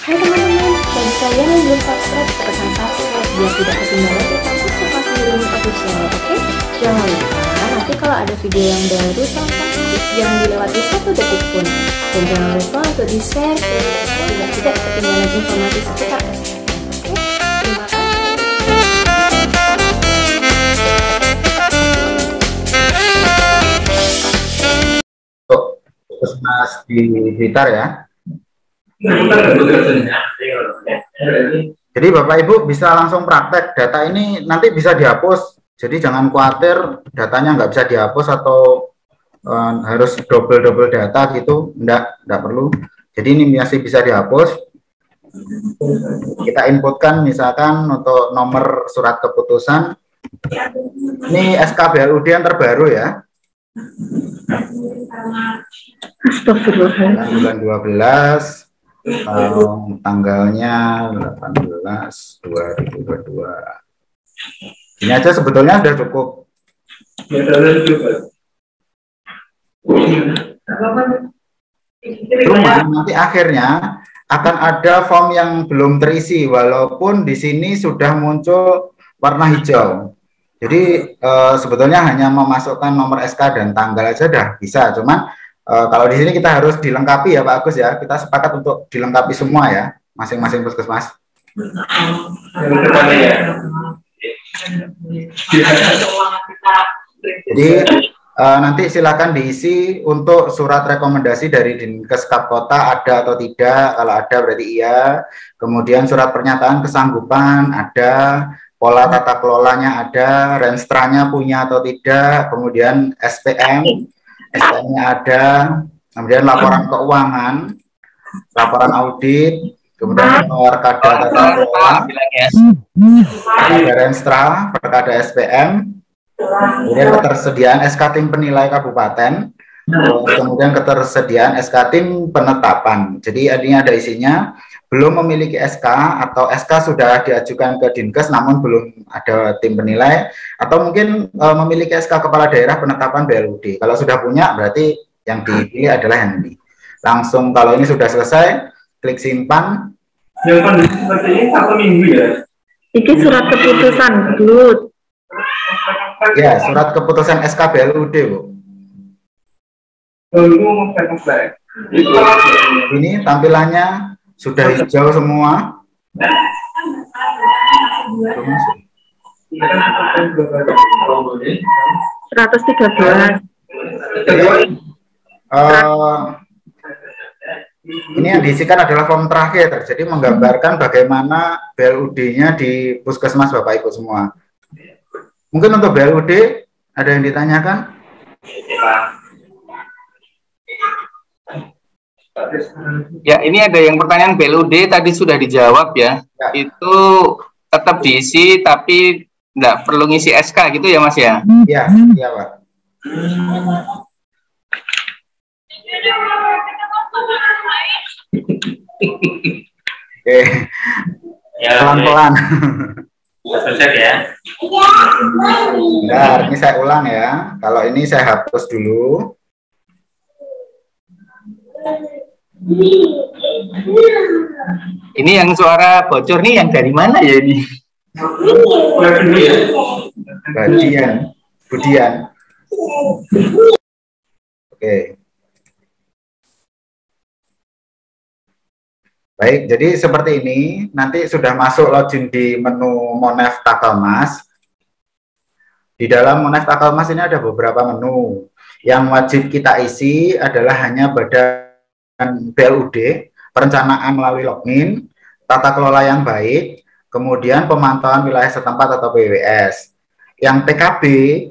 Hai teman-teman, bagi kalian yang belum subscribe, tekan subscribe biar tidak ketinggalan tentang Puskesmas Millennium Official, oke? Jangan lupa, nanti kalau ada video yang baru tanpa skip, jangan dilewati satu detik pun. Dan jangan lupa untuk di-share biar tidak ketinggalan informasi seputar kesehatan, oke? Terima kasih. Untuk Puskesmas di Blitar ya. Jadi Bapak Ibu bisa langsung praktek, data ini nanti bisa dihapus, jadi jangan khawatir datanya nggak bisa dihapus atau harus double data gitu, enggak perlu. Jadi ini masih bisa dihapus. Kita inputkan misalkan untuk nomor surat keputusan, ini SK BLUD yang terbaru ya. Bulan 12 tanggalnya 18/2022. Ini aja sebetulnya sudah cukup. Cuma nanti akhirnya akan ada form yang belum terisi walaupun di sini sudah muncul warna hijau. Jadi sebetulnya hanya memasukkan nomor SK dan tanggal aja dah bisa. Cuman kalau di sini kita harus dilengkapi ya Pak Agus ya. Kita sepakat untuk dilengkapi semua ya, masing-masing puskesmas. Jadi nanti silakan diisi untuk surat rekomendasi dari Dinkes Kap Kota ada atau tidak. Kalau ada berarti iya. Kemudian surat pernyataan kesanggupan ada, pola tata kelolanya ada, renstranya punya atau tidak, kemudian SPM-nya ada, kemudian laporan keuangan, laporan audit, kemudian nomor kada tata kelola, ada renstra, perkada SPM, kemudian ketersediaan SK tim penilai kabupaten, kemudian ketersediaan SK tim penetapan. Jadi artinya ada isinya. Belum memiliki SK atau SK sudah diajukan ke Dinkes namun belum ada tim penilai, atau mungkin memiliki SK kepala daerah penetapan BLUD. Kalau sudah punya berarti yang dipilih adalah yang ini. Langsung kalau ini sudah selesai, klik simpan. Yang kondisi seperti ini 1 minggu ya? Ini surat keputusan, Bu. Ya, surat keputusan SK BLUD, Bu. Ini tampilannya sudah hijau semua. 113. Ini yang diisikan adalah form terakhir, jadi menggambarkan bagaimana BLUD-nya di puskesmas Bapak Ibu semua. Mungkin untuk BLUD ada yang ditanyakan? Ya, ini ada yang pertanyaan BLUD tadi sudah dijawab ya. Itu tetap diisi tapi enggak perlu ngisi SK gitu ya Mas ya? Iya, iya Pak. Oke, pelan-pelan. Selesai ya. Bentar, ini saya ulang ya. Kalau ini saya hapus dulu. Ini yang suara bocor nih yang dari mana ya ini? Budian. Oke. Baik, jadi seperti ini. Nanti sudah masuk login di menu Monef Takalmas. Di dalam Monef Takalmas ini ada beberapa menu. Yang wajib kita isi adalah hanya badan BLUD, perencanaan melalui login, tata kelola yang baik, kemudian pemantauan wilayah setempat atau PWS. Yang PKB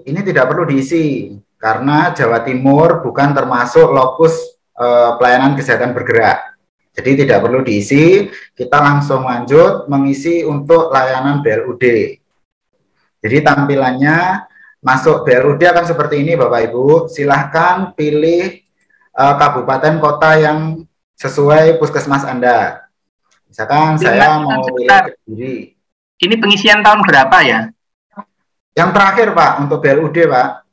ini tidak perlu diisi karena Jawa Timur bukan termasuk lokus pelayanan kesehatan bergerak. Jadi tidak perlu diisi, kita langsung lanjut mengisi untuk layanan BLUD. Jadi tampilannya masuk BLUD akan seperti ini Bapak Ibu, silahkan pilih kabupaten kota yang sesuai puskesmas Anda. Misalkan saya mau pilih Kediri. Ini pengisian tahun berapa ya? Yang terakhir Pak, untuk BLUD Pak.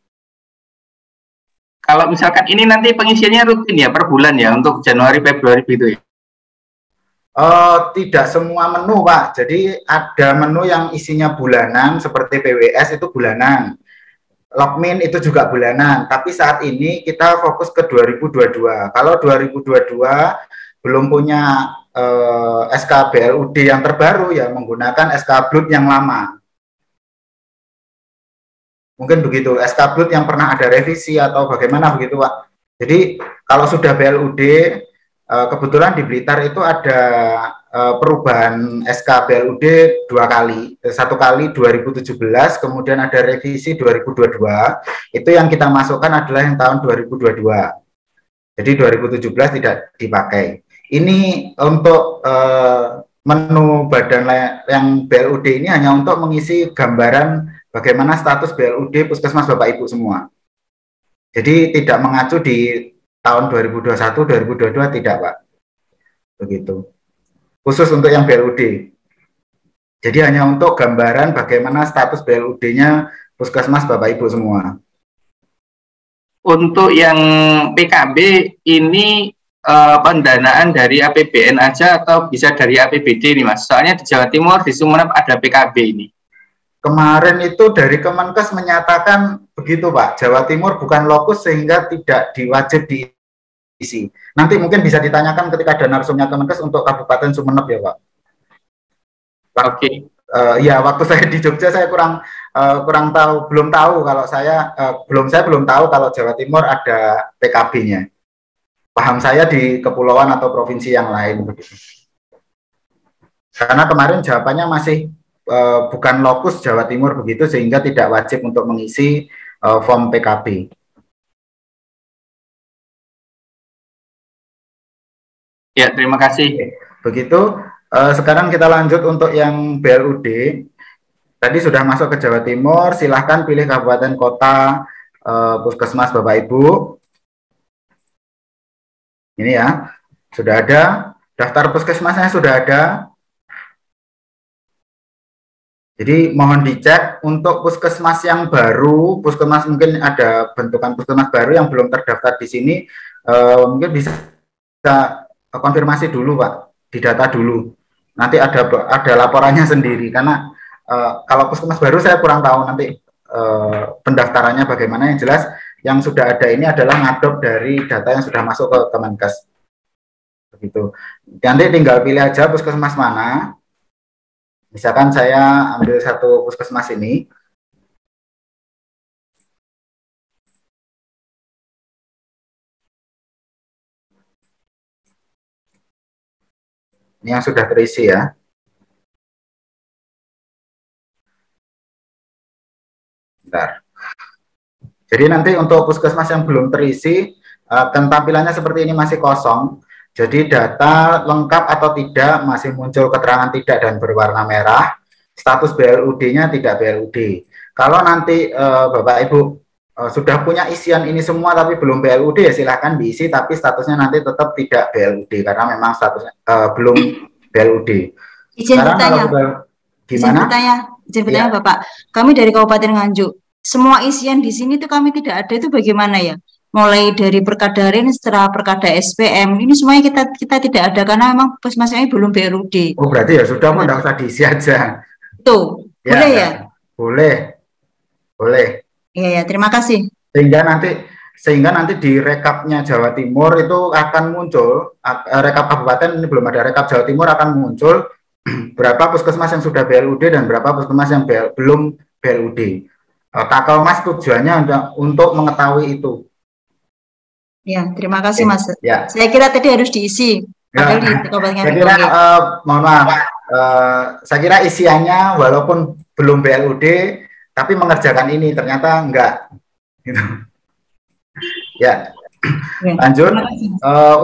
Kalau misalkan ini nanti pengisiannya rutin ya per bulan ya untuk Januari Februari gitu ya? Tidak semua menu, Pak. Jadi ada menu yang isinya bulanan seperti PWS itu bulanan. Logmin itu juga bulanan. Tapi saat ini kita fokus ke 2022. Kalau 2022 belum punya SK BLUD yang terbaru, ya menggunakan SK BLUD yang lama. Mungkin begitu, SK BLUD yang pernah ada revisi atau bagaimana begitu, Pak. Jadi kalau sudah BLUD, kebetulan di Blitar itu ada perubahan SK BLUD 2 kali, satu kali 2017, kemudian ada revisi 2022. Itu yang kita masukkan adalah yang tahun 2022. Jadi 2017 tidak dipakai. Ini untuk menu badan yang BLUD ini hanya untuk mengisi gambaran bagaimana status BLUD Puskesmas Bapak Ibu semua. Jadi tidak mengacu di tahun 2021, 2022 tidak, Pak. Begitu. Khusus untuk yang BLUD. Jadi hanya untuk gambaran bagaimana status BLUD-nya Puskesmas Bapak Ibu semua. Untuk yang PKB ini pendanaan dari APBN aja atau bisa dari APBD nih, Mas? Soalnya di Jawa Timur, di Sumeneb ada PKB ini. Kemarin itu dari Kemenkes menyatakan begitu, Pak. Jawa Timur bukan lokus sehingga tidak diwajib diisi. Nanti mungkin bisa ditanyakan ketika ada narsumnya Kemenkes untuk Kabupaten Sumeneb ya, Pak. Oke. Ya, waktu saya di Jogja saya kurang tahu, belum tahu kalau saya belum tahu kalau Jawa Timur ada PKB-nya. Paham saya di kepulauan atau provinsi yang lain begitu. Karena kemarin jawabannya masih bukan lokus Jawa Timur begitu, sehingga tidak wajib untuk mengisi form PKB. Ya, terima kasih. Begitu. Sekarang kita lanjut untuk yang BLUD. Tadi sudah masuk ke Jawa Timur, silahkan pilih kabupaten kota puskesmas Bapak Ibu. Ini ya, sudah ada. Daftar puskesmasnya sudah ada. Jadi mohon dicek untuk puskesmas yang baru, puskesmas mungkin ada bentukan puskesmas baru yang belum terdaftar di sini, mungkin bisa konfirmasi dulu, Pak, didata dulu. Nanti ada laporannya sendiri, karena kalau puskesmas baru saya kurang tahu nanti pendaftarannya bagaimana. Yang jelas yang sudah ada ini adalah ngadop dari data yang sudah masuk ke Kemenkes. Begitu. Nanti tinggal pilih aja puskesmas mana. Misalkan saya ambil satu puskesmas ini. Ini yang sudah terisi ya. Bentar. Jadi nanti untuk puskesmas yang belum terisi, tampilannya seperti ini masih kosong. Jadi data lengkap atau tidak masih muncul keterangan tidak dan berwarna merah. Status BLUD-nya tidak BLUD. Kalau nanti Bapak Ibu sudah punya isian ini semua tapi belum BLUD, ya silahkan diisi, tapi statusnya nanti tetap tidak BLUD karena memang statusnya belum BLUD. Izin bertanya. Gimana? Izin bertanya ya. Bapak, kami dari Kabupaten Nganjuk, semua isian di sini tuh kami tidak ada, itu bagaimana ya? Mulai dari Perkadarin, setelah Perkada SPM, ini semuanya kita tidak ada karena memang puskesmasnya belum BLUD. Oh, berarti ya sudah, tidak usah diisi aja. Tuh, ya, boleh ya? Boleh. Iya, terima kasih. Sehingga nanti di rekapnya Jawa Timur itu akan muncul, rekap kabupaten ini belum ada, rekap Jawa Timur akan muncul berapa puskesmas yang sudah BLUD dan berapa puskesmas yang belum BLUD. Takalmas tujuannya untuk mengetahui itu. Ya, terima kasih Mas. Ya. Saya kira tadi harus diisi. Ya. Saya kira, mohon maaf, saya kira isiannya walaupun belum BLUD, tapi mengerjakan ini ternyata enggak. Gitu. Ya, lanjut.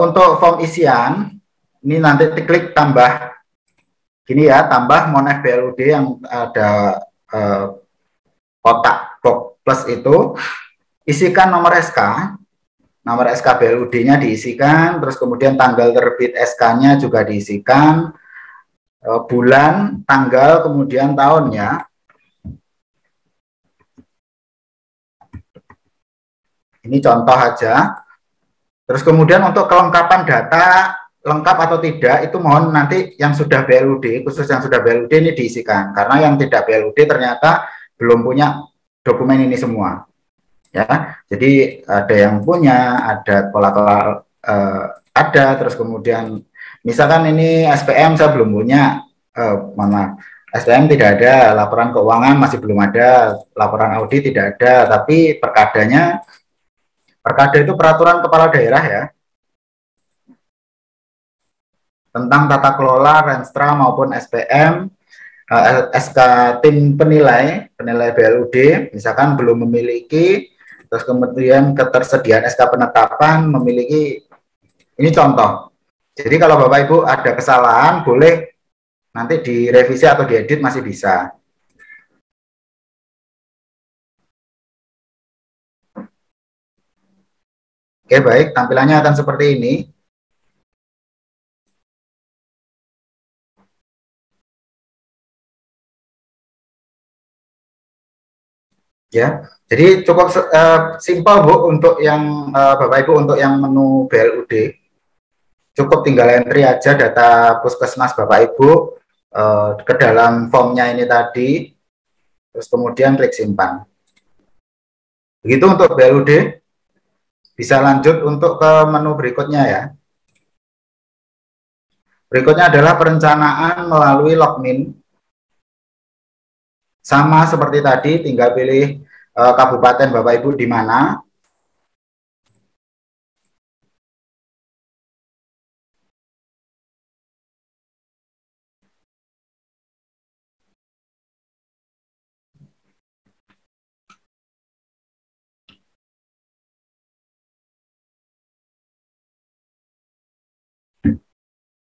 Untuk form isian, ini nanti klik tambah, gini ya, tambah Monef BLUD yang ada kotak box plus itu, isikan nomor SK. Nomor SK BLUD-nya diisikan, terus kemudian tanggal terbit SK-nya juga diisikan, bulan, tanggal, kemudian tahunnya. Ini contoh aja. Terus kemudian untuk kelengkapan data lengkap atau tidak itu mohon nanti yang sudah BLUD, khusus yang sudah BLUD ini diisikan, karena yang tidak BLUD ternyata belum punya dokumen ini semua. Ya, jadi ada yang punya, ada pola-pola ada, terus kemudian misalkan ini SPM saya belum punya, mohon maaf, SPM tidak ada, laporan keuangan masih belum ada, laporan audit tidak ada, tapi perkadanya, perkada itu peraturan kepala daerah ya, tentang tata kelola Renstra maupun SPM, SK tim penilai BLUD, misalkan belum memiliki, terus kemudian ketersediaan SK penetapan memiliki, ini contoh. Jadi kalau Bapak Ibu ada kesalahan, boleh nanti direvisi atau diedit masih bisa. Oke, baik, tampilannya akan seperti ini. Ya, jadi cukup simpel Bu untuk yang Bapak Ibu, untuk yang menu BLUD. Cukup tinggal entry aja data puskesmas Bapak Ibu ke dalam formnya ini tadi, terus kemudian klik simpan. Begitu untuk BLUD. Bisa lanjut untuk ke menu berikutnya ya. Berikutnya adalah perencanaan melalui Logmin. Sama seperti tadi, tinggal pilih kabupaten Bapak Ibu di mana.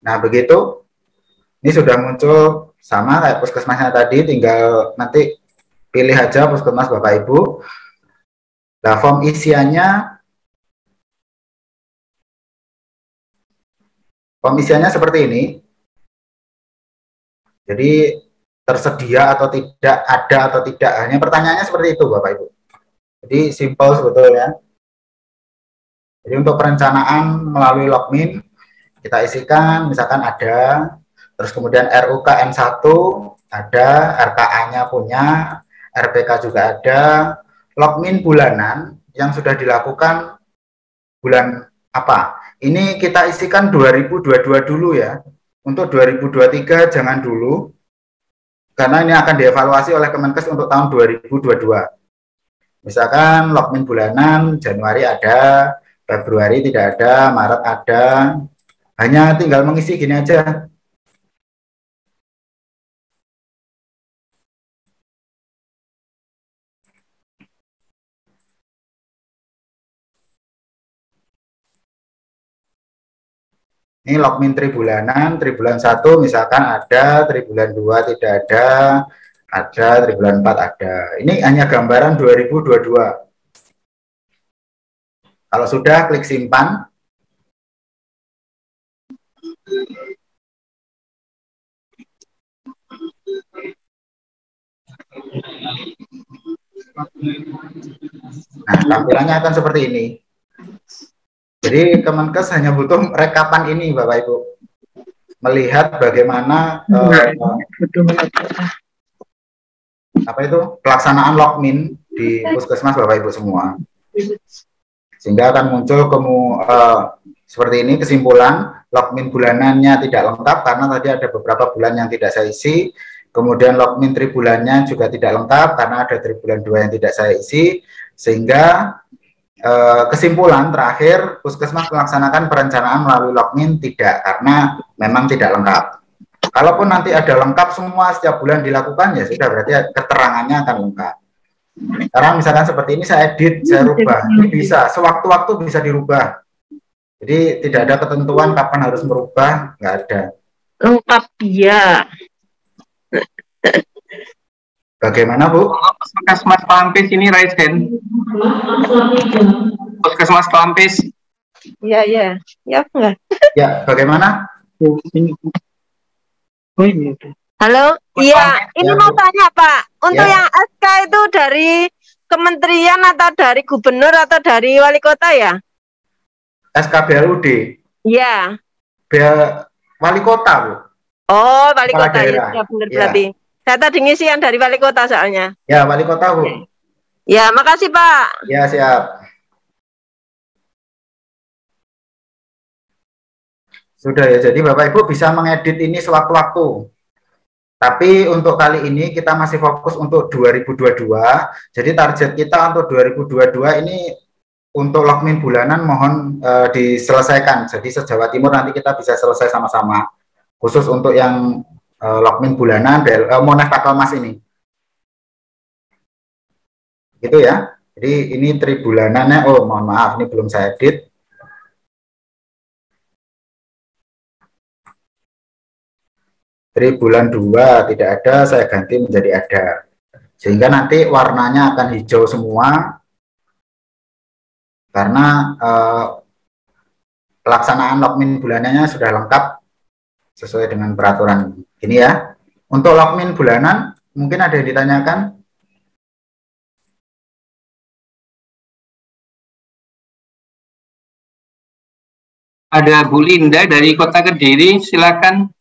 Nah, begitu. Ini sudah muncul sama kayak puskesmasnya tadi, tinggal nanti pilih aja puskesmas Bapak Ibu. Nah, form isiannya seperti ini. Jadi tersedia atau tidak, ada atau tidak, hanya pertanyaannya seperti itu Bapak Ibu. Jadi simple sebetulnya. Jadi untuk perencanaan melalui Logmin, kita isikan, misalkan ada, terus kemudian RUKM 1 ada, RKA-nya punya, RPK juga ada, Logmin bulanan yang sudah dilakukan bulan apa. Ini kita isikan 2022 dulu ya. Untuk 2023 jangan dulu, karena ini akan dievaluasi oleh Kemenkes untuk tahun 2022. Misalkan Logmin bulanan, Januari ada, Februari tidak ada, Maret ada, hanya tinggal mengisi gini aja. Ini Logmin tribulanan, tribulan 1 misalkan ada, tribulan 2 tidak ada, tribulan 4 ada. Ini hanya gambaran 2022. Kalau sudah, klik simpan. Nah, tampilannya akan seperti ini. Jadi Kemenkes hanya butuh rekapan ini Bapak Ibu. Melihat bagaimana apa itu pelaksanaan Logmin di puskesmas Bapak Ibu semua. Sehingga akan muncul seperti ini kesimpulan, Logmin bulanannya tidak lengkap karena tadi ada beberapa bulan yang tidak saya isi. Kemudian Logmin tribulannya juga tidak lengkap karena ada tribulan 2 yang tidak saya isi. Sehingga kesimpulan terakhir, puskesmas melaksanakan perencanaan melalui Logmin tidak, karena memang tidak lengkap. Kalaupun nanti ada lengkap semua setiap bulan dilakukan, ya sudah, berarti keterangannya akan lengkap. Sekarang misalkan seperti ini saya edit, saya rubah, ini bisa, sewaktu-waktu bisa dirubah. Jadi tidak ada ketentuan kapan harus merubah, nggak ada. Lengkap ya. Bagaimana Bu? Puskesmas Kelampis ini Raisen. Puskesmas Kelampis. Iya, iya. Ya, enggak? Ya, bagaimana? Halo, iya, ini Ya, mau Bu. tanya Pak, untuk Ya. yang SK itu dari kementerian atau dari gubernur atau dari wali kota ya? SKBLUD. Iya. wali kota, Bu. Oh, wali Kepala kota daerah. ya, benar Ya. berarti. Saya tadi ngisi yang dari wali kota soalnya. Ya, wali kota, Bu. Ya, makasih Pak. Ya, siap. Sudah ya, jadi Bapak Ibu bisa mengedit ini sewaktu-waktu. Tapi untuk kali ini kita masih fokus untuk 2022. Jadi target kita untuk 2022 ini untuk logmin bulanan mohon diselesaikan. Jadi se-Jawa Timur nanti kita bisa selesai sama-sama. Khusus untuk yang logmin bulanan Monas Takalmas ini. Gitu ya. Jadi ini tribulanannya, oh mohon maaf ini belum saya edit. Bulan 2 tidak ada, saya ganti menjadi ada. Sehingga nanti warnanya akan hijau semua karena pelaksanaan logmin bulanannya sudah lengkap sesuai dengan peraturan ini ya. Untuk logmin bulanan mungkin ada yang ditanyakan. Ada Bu Linda dari Kota Kediri, silakan.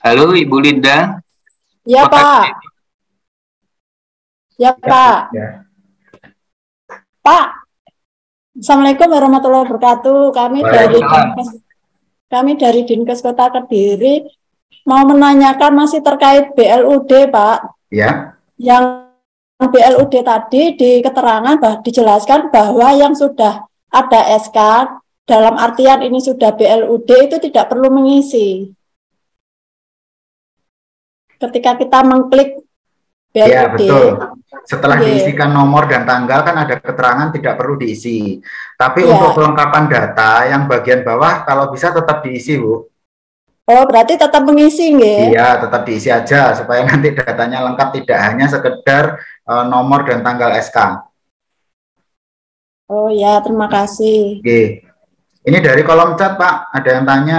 Halo Ibu Linda. Ya Kota Pak. Kediri. Ya Pak. Ya. Pak. Assalamualaikum warahmatullahi wabarakatuh. Kami dari Dinkes Kota Kediri mau menanyakan masih terkait BLUD Pak. Ya. Yang BLUD tadi di keterangan dijelaskan bahwa yang sudah ada SK dalam artian ini sudah BLUD itu tidak perlu mengisi. Ketika kita mengklik BLUD. Ya, betul. Setelah diisikan nomor dan tanggal kan ada keterangan tidak perlu diisi. Tapi untuk kelengkapan data yang bagian bawah kalau bisa tetap diisi, Bu. Oh, berarti tetap mengisi nggih? Iya, tetap diisi aja supaya nanti datanya lengkap, tidak hanya sekedar nomor dan tanggal SK. Oh ya, terima kasih. Oke. Ini dari kolom chat, Pak. Ada yang tanya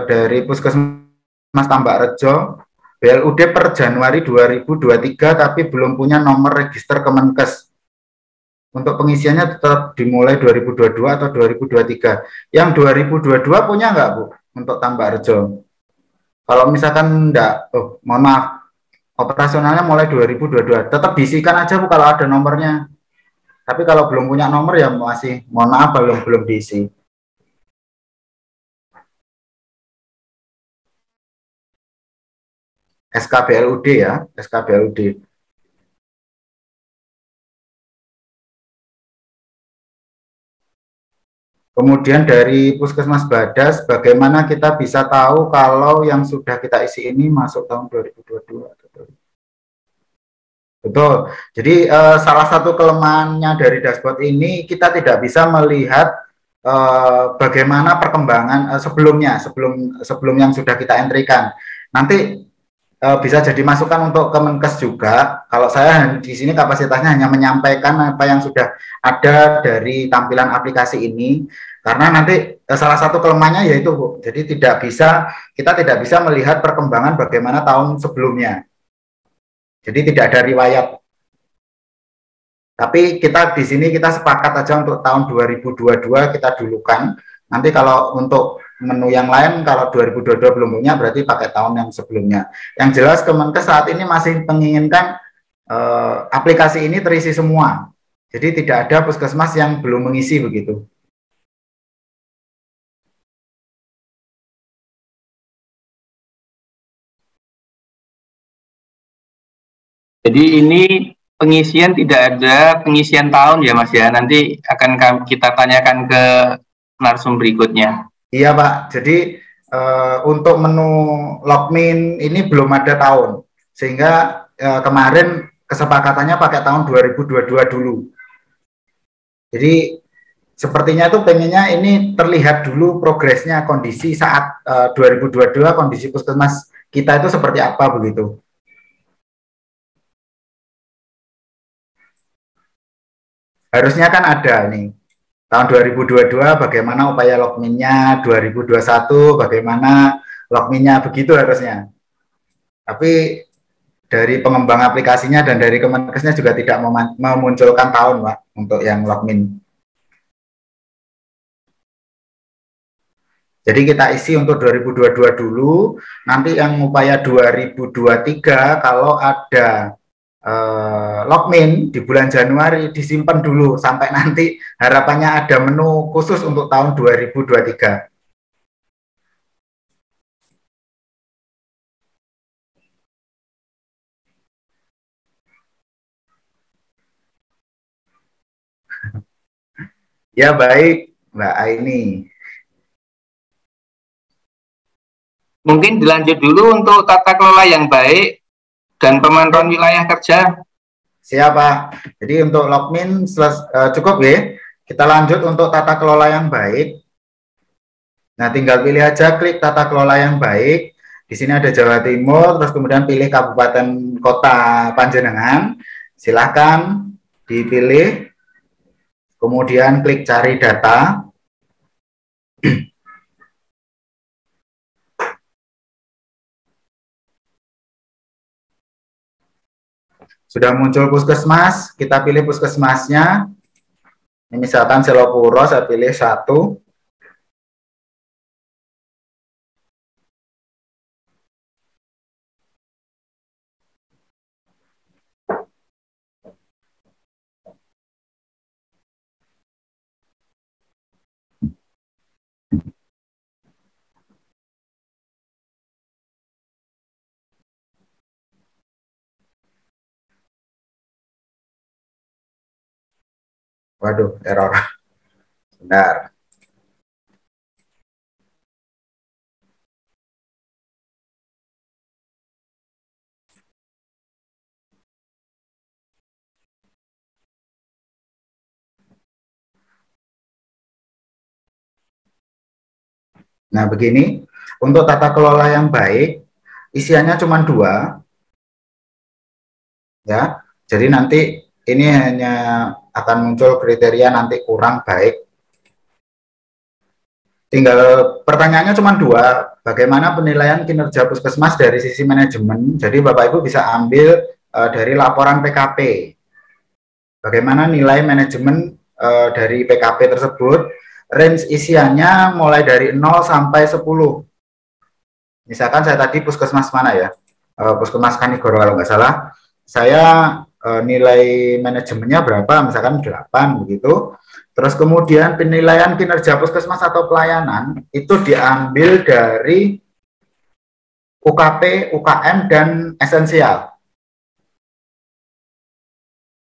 dari Puskesmas Tambak Rejo. BLUD per Januari 2023 tapi belum punya nomor register Kemenkes. Untuk pengisiannya tetap dimulai 2022 atau 2023. Yang 2022 punya nggak, Bu? Untuk Tambak Rejo. Kalau misalkan enggak, mohon maaf, operasionalnya mulai 2022. Tetap diisikan aja, Bu, kalau ada nomornya. Tapi kalau belum punya nomor ya masih, mohon maaf, belum diisi. SKBLUD ya, SKBLUD. Kemudian dari Puskesmas Badas, bagaimana kita bisa tahu kalau yang sudah kita isi ini masuk tahun 2022? Betul. Jadi salah satu kelemahannya dari dashboard ini kita tidak bisa melihat bagaimana perkembangan sebelum yang sudah kita entrikan. Nanti bisa jadi masukan untuk Kemenkes juga. Kalau saya di sini kapasitasnya hanya menyampaikan apa yang sudah ada dari tampilan aplikasi ini, karena nanti salah satu kelemahannya yaitu, Bu, jadi kita tidak bisa melihat perkembangan bagaimana tahun sebelumnya. Jadi tidak ada riwayat. Tapi kita di sini kita sepakat aja untuk tahun 2022 kita dulukan. Nanti kalau untuk menu yang lain kalau 2022 belum punya berarti pakai tahun yang sebelumnya. Yang jelas Kemenkes saat ini masih menginginkan aplikasi ini terisi semua. Jadi tidak ada puskesmas yang belum mengisi begitu. Jadi ini pengisian tidak ada pengisian tahun ya Mas ya. Nanti akan kita tanyakan ke narsum berikutnya. Iya Pak, jadi untuk menu logmin ini belum ada tahun, sehingga kemarin kesepakatannya pakai tahun 2022 dulu. Jadi sepertinya itu pengennya ini terlihat dulu progresnya kondisi saat 2022 kondisi puskesmas kita itu seperti apa begitu. Harusnya kan ada ini. Tahun 2022 bagaimana upaya logminnya, 2021 bagaimana logminnya begitu harusnya. Tapi dari pengembang aplikasinya dan dari Kemenkesnya juga tidak memunculkan tahun, Pak, untuk yang logmin. Jadi kita isi untuk 2022 dulu, nanti yang upaya 2023 kalau ada logmin di bulan Januari disimpan dulu sampai nanti harapannya ada menu khusus untuk tahun 2023. Ya baik, Mbak Aini. Mungkin dilanjut dulu untuk tata kelola yang baik dan pemantauan wilayah kerja. Siapa? Jadi untuk logmin cukup ya. Kita lanjut untuk tata kelola yang baik. Nah, tinggal pilih aja, klik tata kelola yang baik. Di sini ada Jawa Timur, terus kemudian pilih kabupaten kota Panjenengan. Silahkan dipilih. Kemudian klik cari data. Sudah muncul puskesmas, kita pilih puskesmasnya. Ini misalkan Selopuro, saya pilih 1. Waduh, error. Bentar. Nah, begini. Untuk tata kelola yang baik, isiannya cuma 2. Ya. Jadi nanti ini hanya akan muncul kriteria nanti kurang baik. Tinggal pertanyaannya cuma 2, bagaimana penilaian kinerja puskesmas dari sisi manajemen. Jadi Bapak Ibu bisa ambil dari laporan PKP. Bagaimana nilai manajemen dari PKP tersebut, range isiannya mulai dari 0 sampai 10. Misalkan saya tadi puskesmas mana ya? Puskesmas Kanigoro kalau nggak salah. Saya nilai manajemennya berapa, misalkan 8 begitu. Terus kemudian penilaian kinerja puskesmas atau pelayanan itu diambil dari UKP, UKM, dan esensial.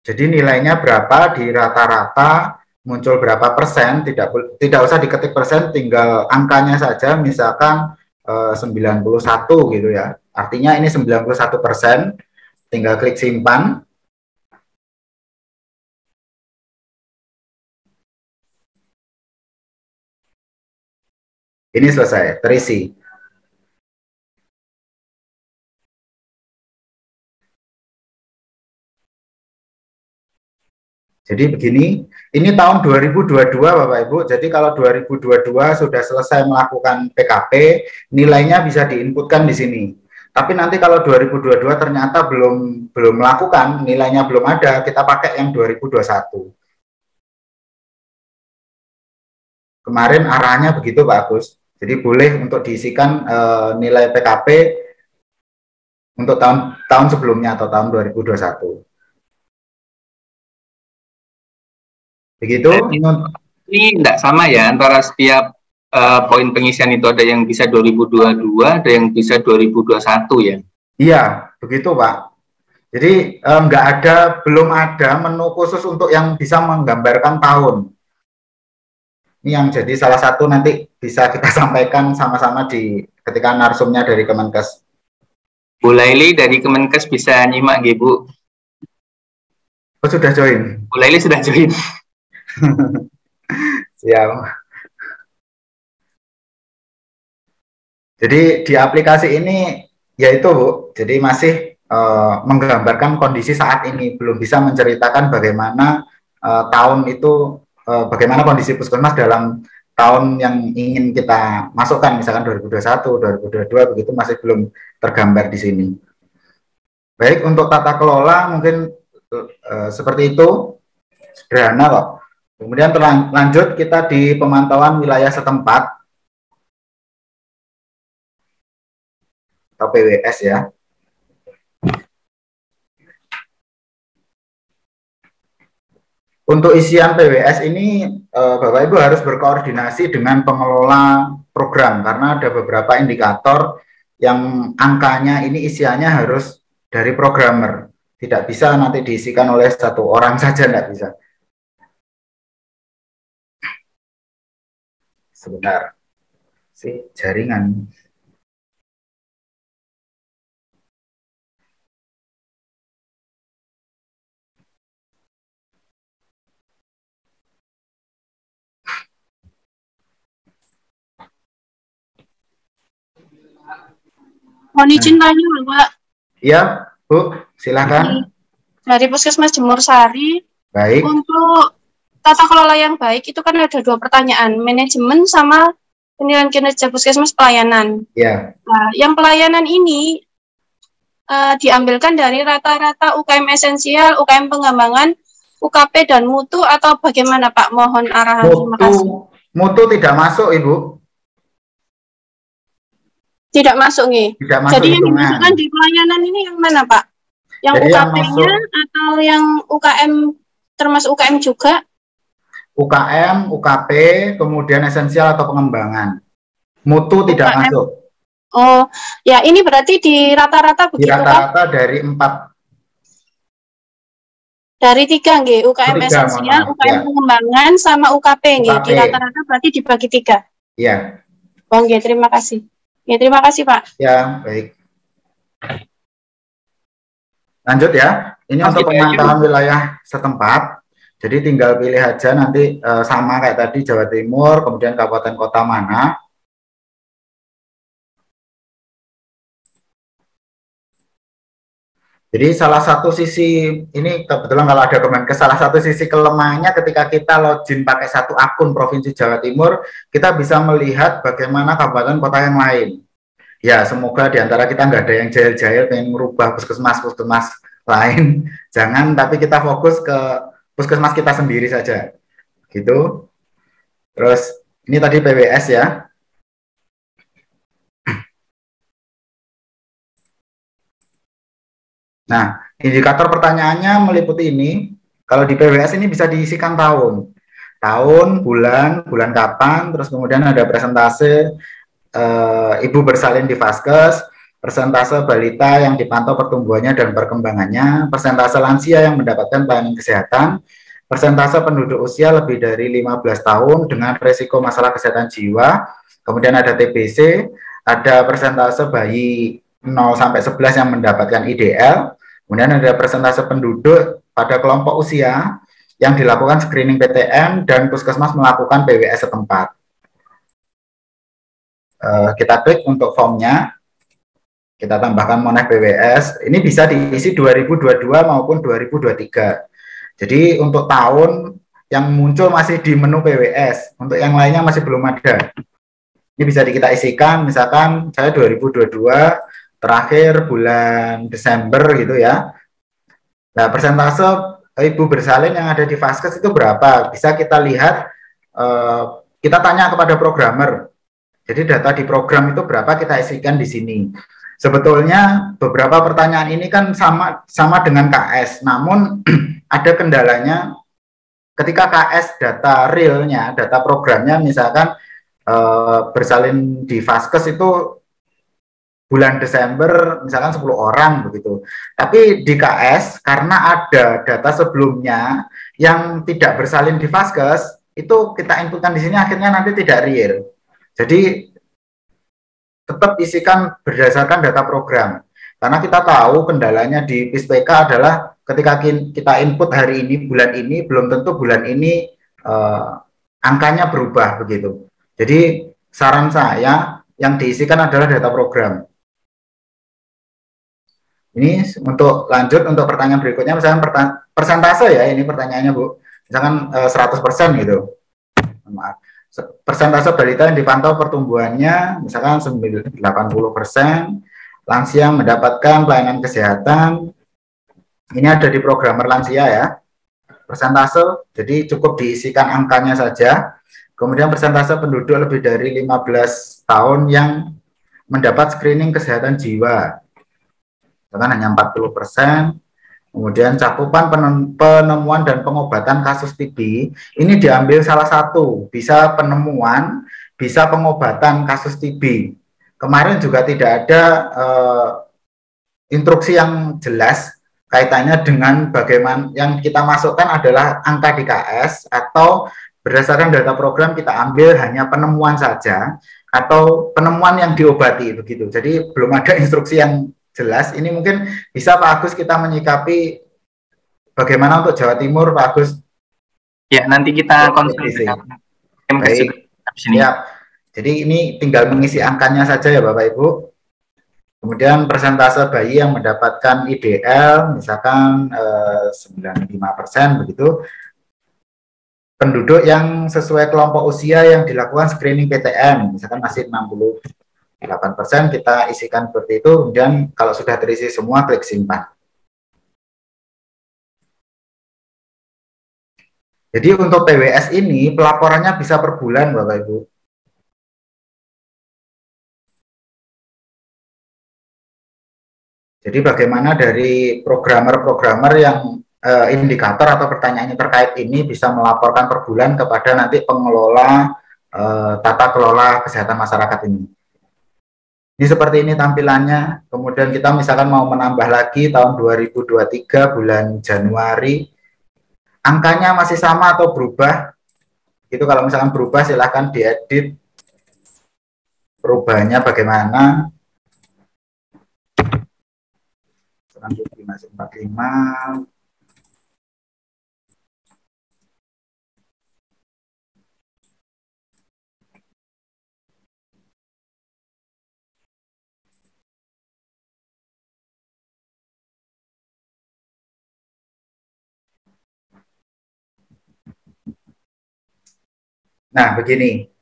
Jadi nilainya berapa di rata-rata, muncul berapa persen, tidak usah diketik persen, tinggal angkanya saja, misalkan 91 gitu ya. Artinya ini 91%, tinggal klik simpan. Ini selesai, terisi. Jadi begini, ini tahun 2022 Bapak Ibu, jadi kalau 2022 sudah selesai melakukan PKP, nilainya bisa diinputkan di sini. Tapi nanti kalau 2022 ternyata belum melakukan, nilainya belum ada, kita pakai yang 2021. Kemarin arahnya begitu Pak Agus. Jadi boleh untuk diisikan nilai PKP untuk tahun sebelumnya atau tahun 2021. Begitu. Ini tidak sama ya antara setiap poin pengisian itu, ada yang bisa 2022, ada yang bisa 2021 ya? Iya, begitu Pak. Jadi belum ada menu khusus untuk yang bisa menggambarkan tahun. Ini yang jadi salah satu nanti bisa kita sampaikan sama-sama ketika narsumnya dari Kemenkes. Bu Laili dari Kemenkes bisa nyimak nggih, Bu? Oh, sudah join? Bu Laili sudah join. Siap. Jadi di aplikasi ini yaitu Bu, jadi masih menggambarkan kondisi saat ini, belum bisa menceritakan bagaimana tahun itu, bagaimana kondisi puskesmas dalam tahun yang ingin kita masukkan, misalkan 2021, 2022 begitu, masih belum tergambar di sini. Baik, untuk tata kelola mungkin seperti itu, sederhana kok. Kemudian lanjut kita di pemantauan wilayah setempat atau PWS ya. Untuk isian PWS ini Bapak Ibu harus berkoordinasi dengan pengelola program karena ada beberapa indikator yang angkanya ini isiannya harus dari programmer. Tidak bisa nanti diisikan oleh satu orang saja, tidak bisa. Sebentar. Si jaringan. Mohon izin tanya, Pak. Iya, Bu, silakan. Dari Puskesmas Jemur Sari. Baik. Untuk tata kelola yang baik itu kan ada 2 pertanyaan, manajemen sama penilaian kinerja Puskesmas pelayanan. Iya. Nah, yang pelayanan ini diambilkan dari rata-rata UKM esensial, UKM pengembangan, UKP dan mutu atau bagaimana Pak? Mohon arahan. Terima kasih. Mutu tidak masuk, Ibu. Tidak masuk nih. Tidak masuk. Jadi yang dimasukkan di pelayanan ini yang mana Pak? Yang UKP-nya atau yang UKM termasuk UKM juga? UKM, UKP, kemudian esensial atau pengembangan. Mutu tidak UKM. Masuk. Oh, ya ini berarti di rata-rata begitu Pak? Di rata-rata dari 4. Dari 3 nggih, UKM esensial, UKM pengembangan sama UKP nggih. Di rata-rata berarti dibagi 3. Iya. Oh nggih, terima kasih. Ya, terima kasih Pak. Ya, baik. Lanjut ya. Ini untuk pemantauan wilayah setempat. Jadi tinggal pilih aja nanti sama kayak tadi Jawa Timur, kemudian kabupaten kota mana. Jadi salah satu sisi, ini kebetulan kalau ada Kemenkes, salah satu sisi kelemahannya ketika kita login pakai satu akun Provinsi Jawa Timur, kita bisa melihat bagaimana kabupaten kota yang lain. Ya, semoga diantara kita nggak ada yang jahil-jahil pengen merubah puskesmas lain. Jangan, tapi kita fokus ke puskesmas kita sendiri saja. Gitu. Terus, ini tadi PWS ya. Nah, indikator pertanyaannya meliputi ini. Kalau di PWS ini bisa diisikan tahun, bulan kapan, terus kemudian ada presentase ibu bersalin di Vaskes, persentase balita yang dipantau pertumbuhannya dan perkembangannya, persentase lansia yang mendapatkan pelayanan kesehatan, persentase penduduk usia lebih dari 15 tahun dengan resiko masalah kesehatan jiwa, kemudian ada TBC, ada persentase bayi 0 sampai 11 yang mendapatkan IDL, kemudian ada persentase penduduk pada kelompok usia yang dilakukan screening PTM dan puskesmas melakukan PWS setempat. Kita klik untuk formnya, kita tambahkan Monef PWS, ini bisa diisi 2022 maupun 2023. Jadi untuk tahun yang muncul masih di menu PWS, untuk yang lainnya masih belum ada. Ini bisa kita isikan, misalkan saya 2022, terakhir bulan Desember gitu ya. Nah, persentase ibu bersalin yang ada di Vaskes itu berapa? Bisa kita lihat, kita tanya kepada programmer. Jadi data di program itu berapa kita isikan di sini. Sebetulnya beberapa pertanyaan ini kan sama dengan KS, namun ada kendalanya ketika KS data realnya, data programnya misalkan bersalin di Vaskes itu bulan Desember misalkan 10 orang begitu. Tapi di KS karena ada data sebelumnya yang tidak bersalin di Vaskes, itu kita inputkan di sini akhirnya nanti tidak real. Jadi tetap isikan berdasarkan data program. Karena kita tahu kendalanya di PISPK adalah ketika kita input hari ini, bulan ini, belum tentu bulan ini angkanya berubah begitu. Jadi saran saya yang diisikan adalah data program. Ini untuk lanjut untuk pertanyaan berikutnya, misalkan persentase ya, ini pertanyaannya Bu, misalkan 100% gitu. Maaf. Persentase balita yang dipantau pertumbuhannya misalkan 80%, lansia mendapatkan pelayanan kesehatan. Ini ada di programmer lansia ya. Persentase, jadi cukup diisikan angkanya saja. Kemudian persentase penduduk lebih dari 15 tahun yang mendapat screening kesehatan jiwa. Bahkan hanya 40%. Kemudian cakupan penemuan dan pengobatan kasus TB, ini diambil salah satu, bisa penemuan, bisa pengobatan kasus TB. Kemarin juga tidak ada instruksi yang jelas kaitannya dengan bagaimana yang kita masukkan adalah angka DKS atau berdasarkan data program kita ambil hanya penemuan saja atau penemuan yang diobati begitu. Jadi belum ada instruksi yang jelas. Ini mungkin bisa Pak Agus kita menyikapi bagaimana untuk Jawa Timur, Pak Agus. Ya, nanti kita konsultasi. Baik. Ya. Jadi ini tinggal mengisi angkanya saja ya Bapak Ibu. Kemudian persentase bayi yang mendapatkan IDL misalkan 95% begitu. Penduduk yang sesuai kelompok usia yang dilakukan screening PTM misalkan masih 68%, kita isikan seperti itu. Kemudian kalau sudah terisi semua klik simpan. Jadi untuk PWS ini pelaporannya bisa per bulan Bapak Ibu. Jadi bagaimana dari programmer-programmer yang indikator atau pertanyaannya terkait ini bisa melaporkan per bulan kepada nanti pengelola tata kelola kesehatan masyarakat ini. Ini seperti ini tampilannya. Kemudian kita misalkan mau menambah lagi tahun 2023 bulan Januari. Angkanya masih sama atau berubah? Itu kalau misalkan berubah silahkan diedit. Perubahannya bagaimana? Masih 45. Nah, begini.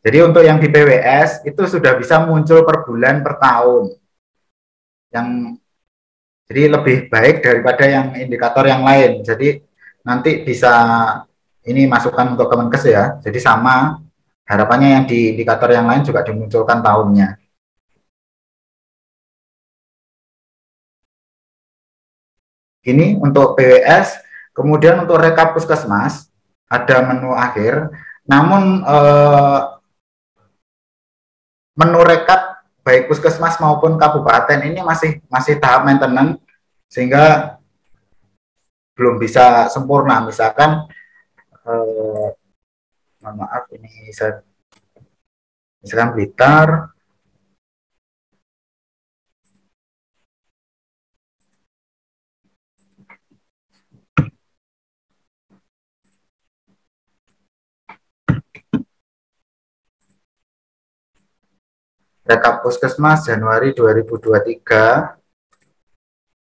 Jadi untuk yang di PWS itu sudah bisa muncul per bulan, per tahun. Jadi lebih baik daripada yang indikator yang lain. Jadi nanti bisa ini masukkan untuk Kemenkes ya. Jadi sama harapannya yang di indikator yang lain juga dimunculkan tahunnya. Ini untuk PWS. Kemudian untuk rekap puskesmas ada menu akhir. Namun menu rekap baik puskesmas maupun kabupaten ini masih tahap maintenance sehingga belum bisa sempurna. Misalkan mohon maaf ini misalkan Blitar, rekap puskesmas Januari 2023,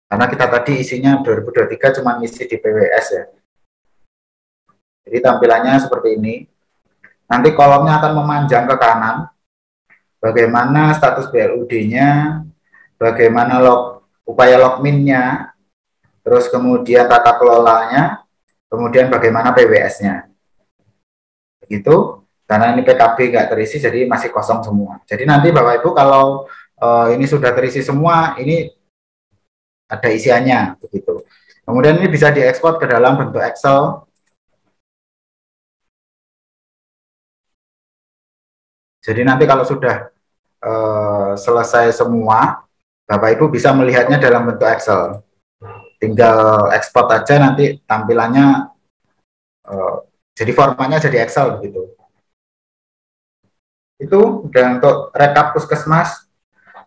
karena kita tadi isinya 2023 cuma ngisi di PWS ya. Jadi tampilannya seperti ini. Nanti kolomnya akan memanjang ke kanan. Bagaimana status BLUD-nya, bagaimana upaya logmin-nya, terus kemudian tata kelolanya, kemudian bagaimana PWS-nya. Begitu. Karena ini PKB nggak terisi, jadi masih kosong semua. Jadi nanti Bapak Ibu kalau ini sudah terisi semua, ini ada isiannya, begitu. Kemudian ini bisa diekspor ke dalam bentuk Excel. Jadi nanti kalau sudah selesai semua, Bapak Ibu bisa melihatnya dalam bentuk Excel. Tinggal ekspor aja, nanti tampilannya jadi formatnya jadi Excel, begitu. Itu dan untuk rekap puskesmas.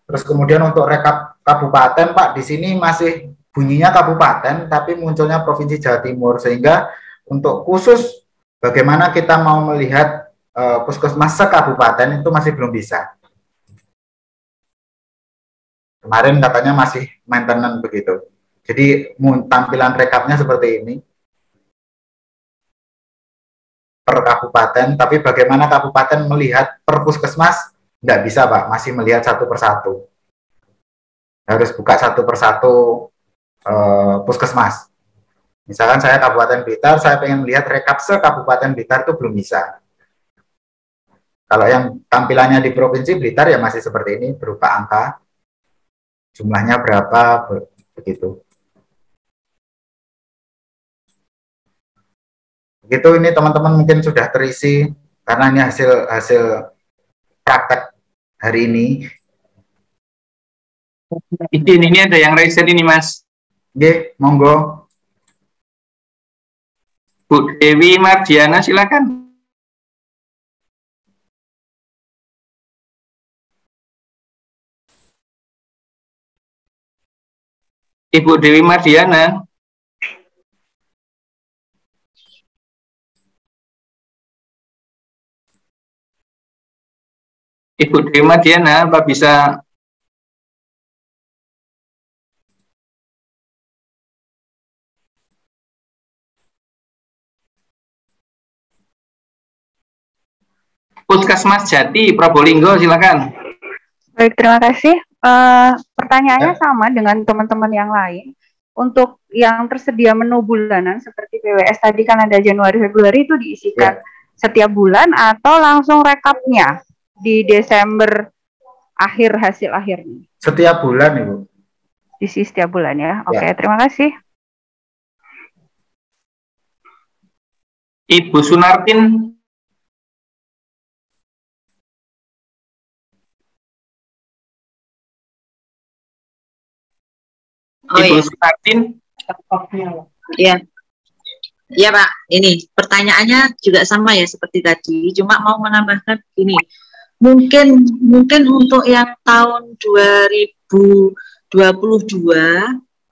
Terus kemudian untuk rekap kabupaten, Pak, di sini masih bunyinya kabupaten tapi munculnya Provinsi Jawa Timur, sehingga untuk khusus bagaimana kita mau melihat puskesmas sekabupaten itu masih belum bisa. Kemarin katanya masih maintenance begitu. Jadi tampilan rekapnya seperti ini. Per kabupaten, tapi bagaimana kabupaten melihat per puskesmas nggak bisa Pak, masih melihat satu persatu. harus buka satu persatu puskesmas. Misalkan saya Kabupaten Blitar, saya pengen melihat rekap se-Kabupaten Blitar itu belum bisa. Kalau yang tampilannya di Provinsi Blitar ya masih seperti ini, berupa angka, jumlahnya berapa, begitu. Begitu ini teman-teman mungkin sudah terisi, karena ini hasil praktek hari ini. Ini ada yang raise ini Mas. Oke, monggo. Bu Dewi Mardiana silakan. Ibu Dewi Mardiana. Ibu Dewi Mardiana, apa bisa Puskesmas Jati, Probolinggo, silakan. Baik, terima kasih. Pertanyaannya sama dengan teman-teman yang lain. Untuk yang tersedia menu bulanan seperti PWS tadi kan ada Januari, Februari itu diisikan setiap bulan atau langsung rekapnya di Desember akhir hasil akhirnya? Setiap bulan, Ibu. Diisi setiap bulan ya. Oke, terima kasih. Ibu Sunartin. Ibu Sunartin. Iya. Iya Pak, ini pertanyaannya juga sama ya seperti tadi, cuma mau menambahkan ini. Mungkin untuk yang tahun 2022,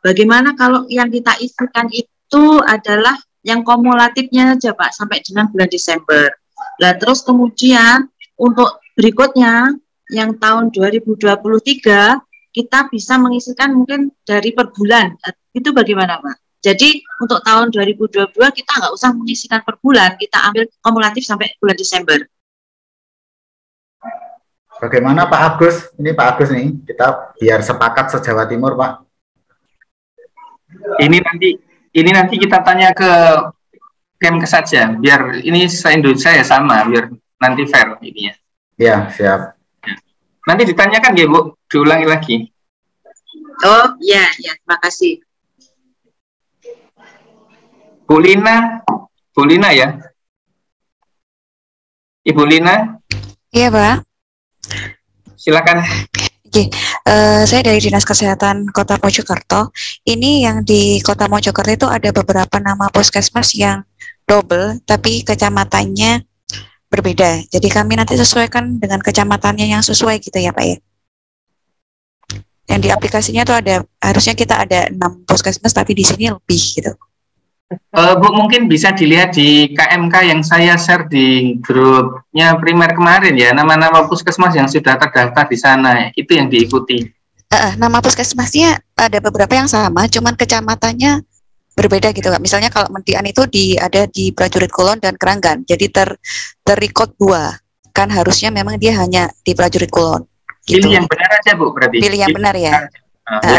bagaimana kalau yang kita isikan itu adalah yang kumulatifnya aja Pak, sampai dengan bulan Desember. Nah terus kemudian untuk berikutnya, yang tahun 2023, kita bisa mengisikan mungkin dari per bulan. Itu bagaimana Pak? Jadi untuk tahun 2022 kita nggak usah mengisikan per bulan, kita ambil kumulatif sampai bulan Desember. Bagaimana Pak Agus? Ini Pak Agus nih, kita biar sepakat se-Jawa Timur Pak. Ini nanti kita tanya ke Kemkes saja, biar ini se-Indonesia ya sama, biar nanti fair ininya. Ya, siap. Nanti ditanyakan ya Bu, diulangi lagi. Oh ya, terima kasih. Bu Lina ya? Ibu Lina? Iya Pak. Silakan. Oke, saya dari Dinas Kesehatan Kota Mojokerto. Ini yang di Kota Mojokerto itu ada beberapa nama puskesmas yang double, tapi kecamatannya berbeda. Jadi kami nanti sesuaikan dengan kecamatannya yang sesuai gitu ya Pak ya. Yang di aplikasinya tuh ada, harusnya kita ada 6 puskesmas, tapi di sini lebih gitu. Bu, mungkin bisa dilihat di KMK yang saya share di grupnya primer kemarin ya, nama-nama puskesmas yang sudah terdaftar di sana, itu yang diikuti. Nama puskesmasnya ada beberapa yang sama, cuman kecamatannya berbeda gitu Kak. Misalnya kalau Mentian itu ada di Prajurit Kulon dan Keranggan, jadi terrecord 2. Kan harusnya memang dia hanya di Prajurit Kulon. Gitu. Pilih yang benar aja Bu, berarti. Pilih yang benar ya.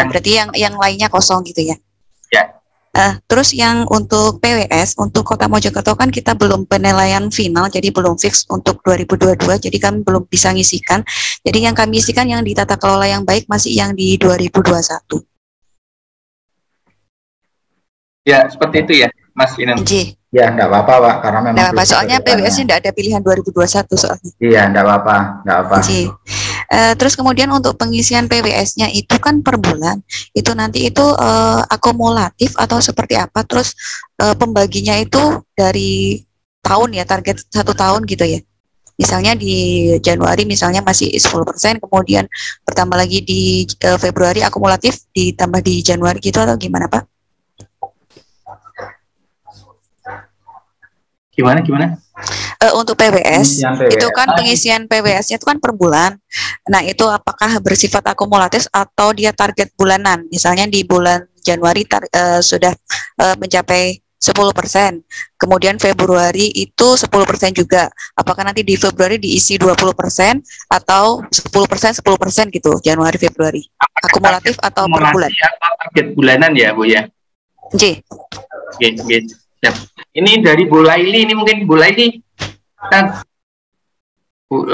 Berarti yang lainnya kosong gitu ya. Ya. Terus yang untuk PWS, untuk Kota Mojokerto kan kita belum penilaian final, jadi belum fix untuk 2022, jadi kami belum bisa ngisikan. Jadi yang kami isikan yang di tata kelola yang baik masih yang di 2021. Ya, seperti itu ya, Mas Inan. Ya, enggak apa-apa Pak, karena memang enggak apa, soalnya PWS-nya enggak ada pilihan 2021 soalnya. Iya, enggak apa-apa. Terus kemudian untuk pengisian PWS-nya itu kan per bulan, itu nanti itu akumulatif atau seperti apa? Terus pembaginya itu dari tahun ya, target 1 tahun gitu ya. Misalnya di Januari misalnya masih 10%, kemudian bertambah lagi di Februari akumulatif ditambah di Januari gitu atau gimana Pak? Gimana? Untuk PWS, itu kan pengisian PWS-nya itu kan per bulan. Nah, itu apakah bersifat akumulatif atau dia target bulanan? Misalnya di bulan Januari sudah mencapai 10%. Kemudian Februari itu 10% juga. Apakah nanti di Februari diisi 20% atau 10% gitu, Januari Februari? Akumulatif atau per bulan? Atau target bulanan ya, Bu ya? Oke. Oke. Ini dari Bu Laili, ini mungkin Bu Laili. Bu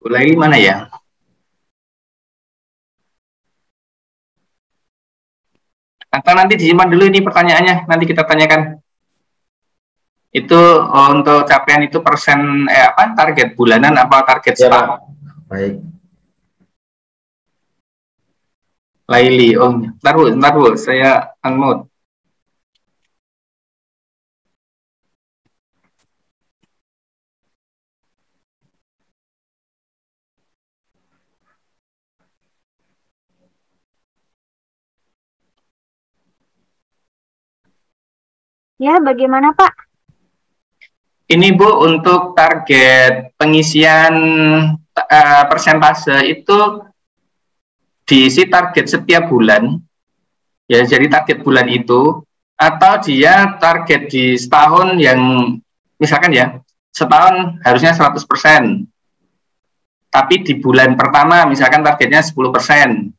Laili mana ya? Atau nanti disimpan dulu ini pertanyaannya, nanti kita tanyakan. Itu untuk capaian itu persen target bulanan apa target setahun? Baik. Laili, bentar Bu, saya unmute. Ya, bagaimana Pak? Ini Bu, untuk target pengisian persentase itu diisi target setiap bulan, ya, jadi target bulan itu, atau dia target di setahun yang, misalkan ya, setahun harusnya 100%, tapi di bulan pertama misalkan targetnya 10%,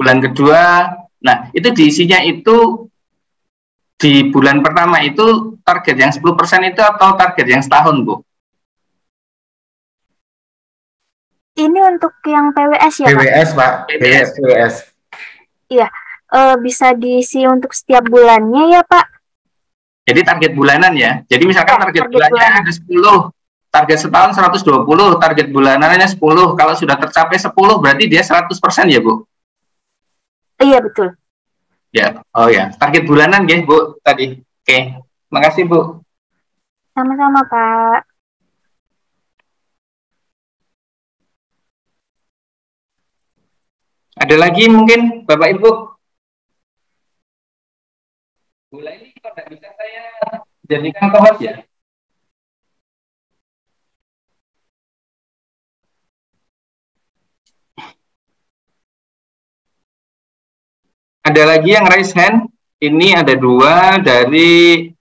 bulan kedua, nah itu diisinya itu, di bulan pertama itu target yang 10% itu atau target yang setahun, Bu? Ini untuk yang PWS ya, PWS, Pak? PWS. Iya, bisa diisi untuk setiap bulannya ya, Pak? Jadi target bulanan ya. Jadi misalkan target bulannya ada 10, target setahun 120, target bulanannya 10. Kalau sudah tercapai 10 berarti dia 100% ya, Bu? Iya, betul. Ya, target bulanan ya, Bu, tadi. Oke, makasih, Bu. Sama-sama, Pak. Ada lagi mungkin, Bapak Ibu? Mulai ini kalau tidak bisa saya jadikan co-host ya. Ada lagi yang raise hand. Ini ada 2 dari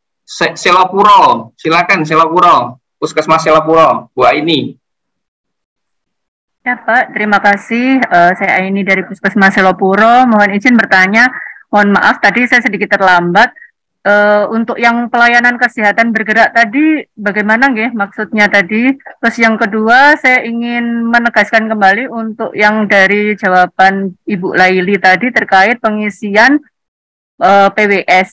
Selapuro. Silakan Selapuro, Puskesmas Selapuro, Bu Aini. Ya Pak, terima kasih. Saya Aini dari Puskesmas Selapuro. Mohon izin bertanya. Mohon maaf tadi saya sedikit terlambat. Untuk yang pelayanan kesehatan bergerak tadi bagaimana nggih maksudnya tadi? Terus yang kedua saya ingin menegaskan kembali untuk yang dari jawaban Ibu Laili tadi terkait pengisian PWS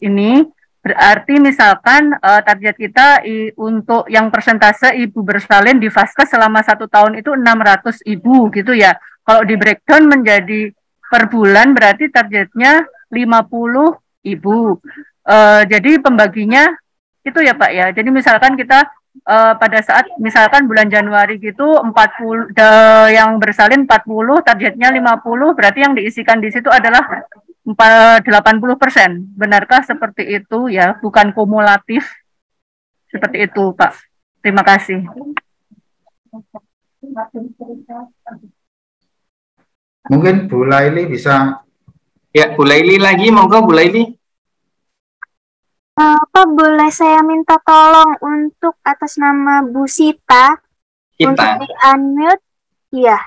ini, berarti misalkan target kita untuk yang persentase ibu bersalin di Vaskes selama 1 tahun itu 600.000 gitu ya. Kalau di breakdown menjadi per bulan berarti targetnya 50.000. Jadi pembaginya itu ya Pak ya. Jadi misalkan kita pada saat misalkan bulan Januari gitu 40 yang bersalin 40, targetnya 50, berarti yang diisikan di situ adalah 80%. Benarkah seperti itu ya? Bukan kumulatif. Seperti itu Pak. Terima kasih. Mungkin Bu Laili bisa. Ya, Bu Laili lagi, monggo Bu Laili. Pak, boleh saya minta tolong untuk atas nama Bu Sita untuk di-unmute? Iya.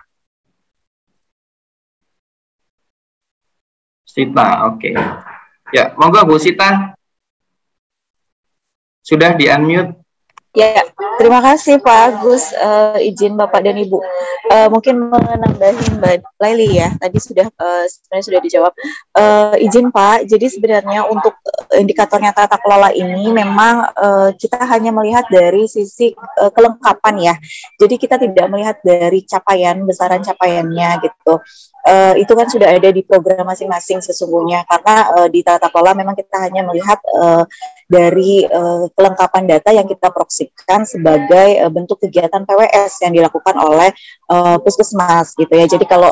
Sita, oke. Ya, monggo Bu Sita. Sudah di-unmute? Ya, terima kasih Pak Agus, izin Bapak dan Ibu. Mungkin menambahin Mbak Laili ya, tadi sudah sebenarnya sudah dijawab. Izin Pak, jadi sebenarnya untuk indikatornya tata kelola ini memang kita hanya melihat dari sisi kelengkapan ya. Jadi kita tidak melihat dari capaian, besaran capaiannya gitu. Itu kan sudah ada di program masing-masing sesungguhnya, karena di tata kelola memang kita hanya melihat dari kelengkapan data yang kita proksikan sebagai bentuk kegiatan PWS yang dilakukan oleh puskesmas gitu ya. Jadi kalau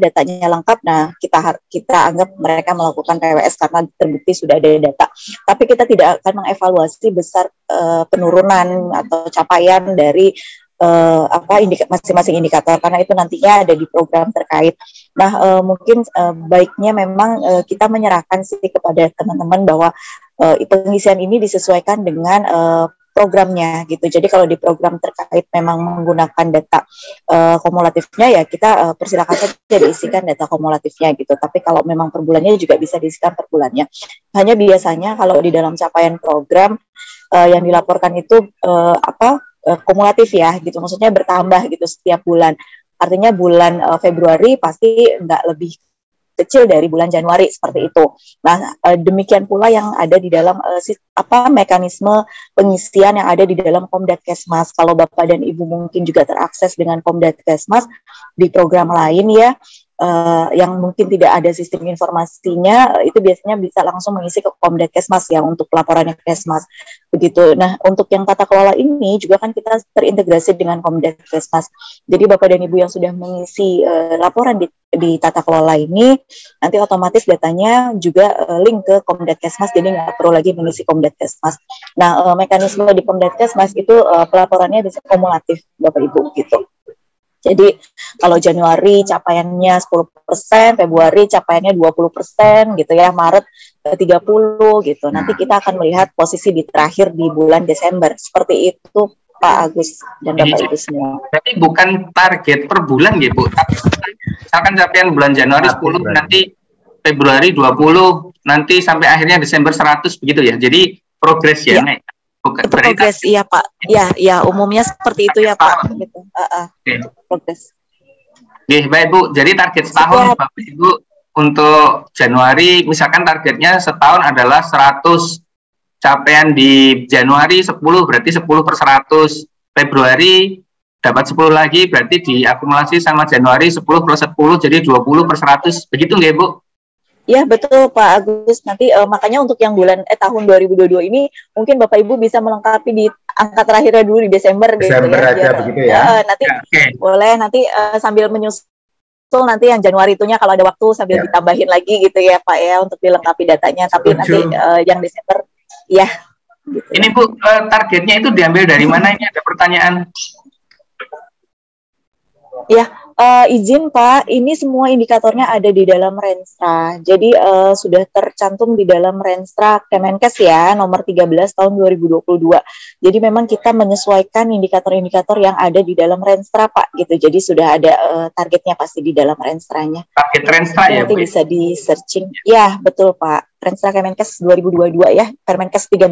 datanya lengkap, nah kita anggap mereka melakukan PWS karena terbukti sudah ada data. Tapi kita tidak akan mengevaluasi besar penurunan atau capaian dari masing-masing indikator, karena itu nantinya ada di program terkait. Nah, mungkin baiknya memang kita menyerahkan sih kepada teman-teman bahwa pengisian ini disesuaikan dengan programnya gitu. Jadi kalau di program terkait memang menggunakan data kumulatifnya, ya kita persilakan saja diisikan data kumulatifnya gitu. Tapi kalau memang per bulannya juga bisa diisikan per bulannya. Hanya biasanya kalau di dalam capaian program yang dilaporkan itu kumulatif ya gitu. Maksudnya bertambah gitu setiap bulan. Artinya bulan Februari pasti nggak lebih kecil dari bulan Januari, seperti itu. Nah, demikian pula yang ada di dalam mekanisme pengisian yang ada di dalam Komdatkesmas. Kalau Bapak dan Ibu mungkin juga terakses dengan Komdatkesmas di program lain ya, yang mungkin tidak ada sistem informasinya, itu biasanya bisa langsung mengisi ke Komdatkesmas ya untuk laporannya Kesmas. Begitu. Nah, untuk yang tata kelola ini juga kan kita terintegrasi dengan Komdatkesmas. Jadi Bapak dan Ibu yang sudah mengisi laporan di tata kelola ini, nanti otomatis datanya juga link ke Komdatkesmas, jadi nggak perlu lagi mengisi Komdatkesmas. Nah, mekanisme di Komdatkesmas itu pelaporannya bisa kumulatif Bapak Ibu gitu. Jadi kalau Januari capaiannya 10%, Februari capaiannya 20% gitu ya, Maret 30 gitu. Nanti kita akan melihat posisi di terakhir di bulan Desember. Seperti itu Pak Agus dan Bapak Ibu semua. Tapi bukan target per bulan ya Bu. Misalkan capaian bulan Januari 10, nanti Februari 20, nanti sampai akhirnya Desember 100 begitu ya. Jadi progres ya. Progres, iya Pak. Ya, umumnya seperti itu ya Pak. Gitu. Progres. Oke, baik Bu. Jadi target setahun Bapak Ibu untuk Januari, misalkan targetnya setahun adalah 100 capaian di Januari 10, berarti 10 per 100. Februari dapat 10 lagi, berarti diakumulasi sama Januari 10 per 10, jadi 20 per 100. Begitu nggak Bu? Ya betul Pak Agus, nanti makanya untuk yang tahun 2022 ini mungkin Bapak Ibu bisa melengkapi di angka terakhirnya dulu di Desember gitu ya. Aja begitu ya. Nanti boleh nanti sambil menyusul nanti yang Januari itunya kalau ada waktu sambil ditambahin lagi gitu ya Pak ya untuk dilengkapi datanya. Tapi nanti yang Desember ya. Gitu. Ini Bu, targetnya itu diambil dari mana? Ini ada pertanyaan. Ya, izin Pak, ini semua indikatornya ada di dalam Renstra. Jadi sudah tercantum di dalam Renstra Kemenkes ya, nomor 13 tahun 2022. Jadi memang kita menyesuaikan indikator-indikator yang ada di dalam Renstra Pak, gitu. Jadi sudah ada targetnya pasti di dalam Renstranya. Target Renstra ya, nanti Bu? Bisa di searching. Ya, betul Pak. Renstra Kemenkes 2022 ya, Permenkes 13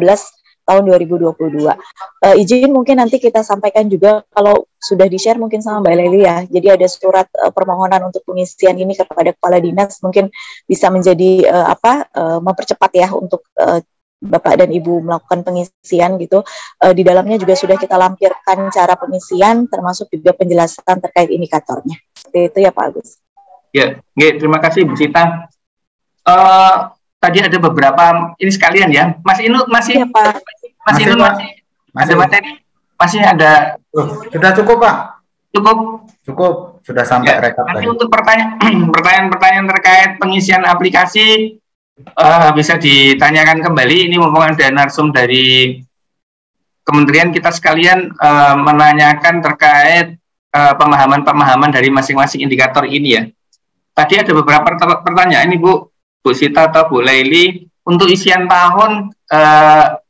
tahun 2022. Izin mungkin nanti kita sampaikan juga kalau sudah di-share mungkin sama Mbak Leli ya. Jadi ada surat permohonan untuk pengisian ini kepada Kepala Dinas, mungkin bisa menjadi mempercepat ya untuk Bapak dan Ibu melakukan pengisian gitu. Di dalamnya juga sudah kita lampirkan cara pengisian termasuk juga penjelasan terkait indikatornya. Seperti itu ya Pak Agus. Ya, terima kasih Bu Sita. Tadi ada beberapa ini sekalian ya. Mas Inu masih ya, Pak. Mas Inu masih ada materi? Masih ada? Sudah cukup Pak. Cukup. Sudah sampai rekap nanti tadi. Untuk pertanyaan terkait pengisian aplikasi bisa ditanyakan kembali. Ini mumpung ada narsum dari kementerian, kita sekalian menanyakan terkait pemahaman-pemahaman dari masing-masing indikator ini ya. Tadi ada beberapa pertanyaan ini Bu Sita atau Bu Laili, untuk isian tahun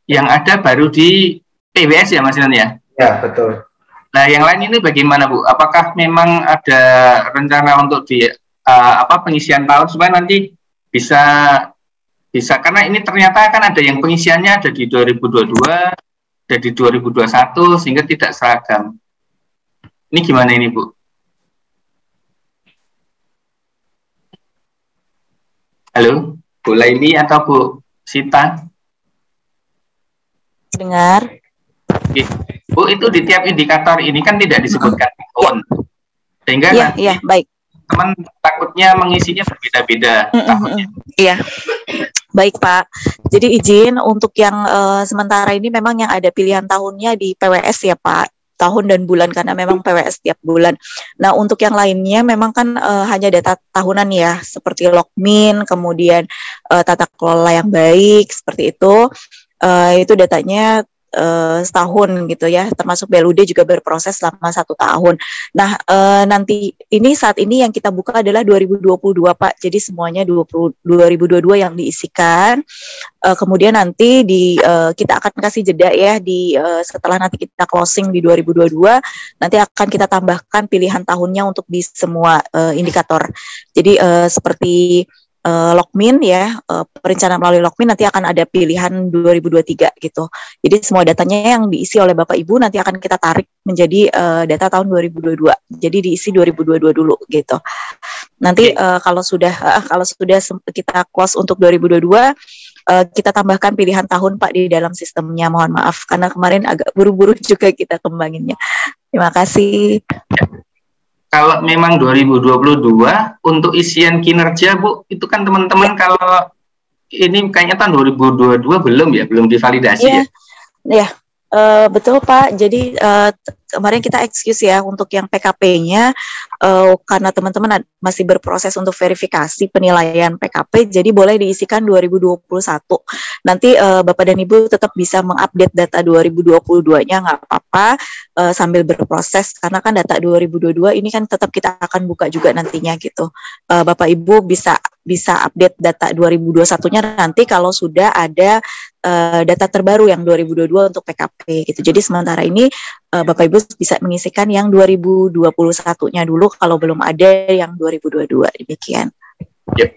yang ada baru di PWS ya Mas Inan ya? Ya, betul. Nah, yang lain ini bagaimana Bu? Apakah memang ada rencana untuk di pengisian tahun supaya nanti bisa karena ini ternyata kan ada yang pengisiannya ada di 2022, ada di 2021 sehingga tidak seragam. Ini gimana ini Bu? Halo, Bu Laili atau Bu Sita? Dengar. Oke. Bu, itu di tiap indikator ini kan tidak disebutkan tahun. Sehingga baik. Teman takutnya mengisinya berbeda-beda tahunnya. Iya. Baik Pak. Jadi izin untuk yang sementara ini memang yang ada pilihan tahunnya di PWS ya Pak. Tahun dan bulan karena memang PWS tiap bulan. Nah untuk yang lainnya memang kan hanya data tahunan ya seperti logmin, kemudian tata kelola yang baik seperti itu. Itu datanya setahun gitu ya, termasuk BLUD juga berproses selama 1 tahun. Nah, nanti ini saat ini yang kita buka adalah 2022 Pak, jadi semuanya 2022 yang diisikan. Kemudian nanti kita akan kasih jeda ya setelah nanti kita closing di 2022, nanti akan kita tambahkan pilihan tahunnya untuk di semua indikator. Jadi seperti Lokmin ya, perencanaan melalui Lokmin nanti akan ada pilihan 2023 gitu. Jadi semua datanya yang diisi oleh Bapak Ibu nanti akan kita tarik menjadi data tahun 2022. Jadi diisi 2022 dulu gitu. Nanti kalau sudah kita close untuk 2022, kita tambahkan pilihan tahun Pak di dalam sistemnya. Mohon maaf karena kemarin agak buru-buru juga kita kembanginnya. Terima kasih. Kalau memang 2022 untuk isian kinerja Bu, itu kan teman-teman kalau ini kayaknya tahun 2022 belum divalidasi ya? Ya, betul Pak. Jadi kemarin kita excuse ya untuk yang PKP-nya karena teman-teman masih berproses untuk verifikasi penilaian PKP, jadi boleh diisikan 2021. Nanti Bapak dan Ibu tetap bisa mengupdate data 2022-nya, nggak apa-apa sambil berproses, karena kan data 2022 ini kan tetap kita akan buka juga nantinya gitu. Bapak Ibu bisa update data 2021-nya nanti kalau sudah ada data terbaru yang 2022 untuk PKP gitu. Jadi sementara ini Bapak Ibu bisa mengisikan yang 2021-nya dulu kalau belum ada yang 2022, demikian. Ya.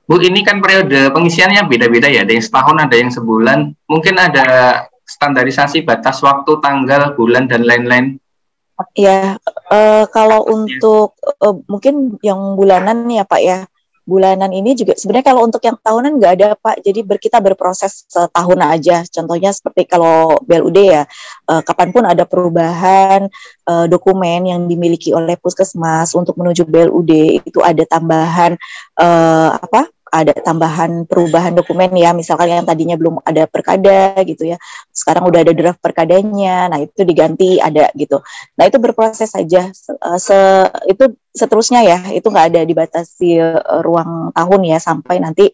Bu, ini kan periode pengisiannya beda-beda ya, ada yang setahun, ada yang sebulan. Mungkin ada standarisasi batas waktu, tanggal, bulan, dan lain-lain. Ya, kalau untuk mungkin yang bulanan ya Pak ya, bulanan ini juga sebenarnya kalau untuk yang tahunan nggak ada Pak, jadi kita berproses setahun aja. Contohnya seperti kalau BLUD ya, kapanpun ada perubahan dokumen yang dimiliki oleh Puskesmas untuk menuju BLUD itu ada tambahan ada tambahan perubahan dokumen ya, misalkan yang tadinya belum ada perkada gitu ya, sekarang udah ada draft perkadanya, nah itu diganti ada gitu. Nah itu berproses saja, itu seterusnya ya, itu nggak ada dibatasi ruang tahun ya sampai nanti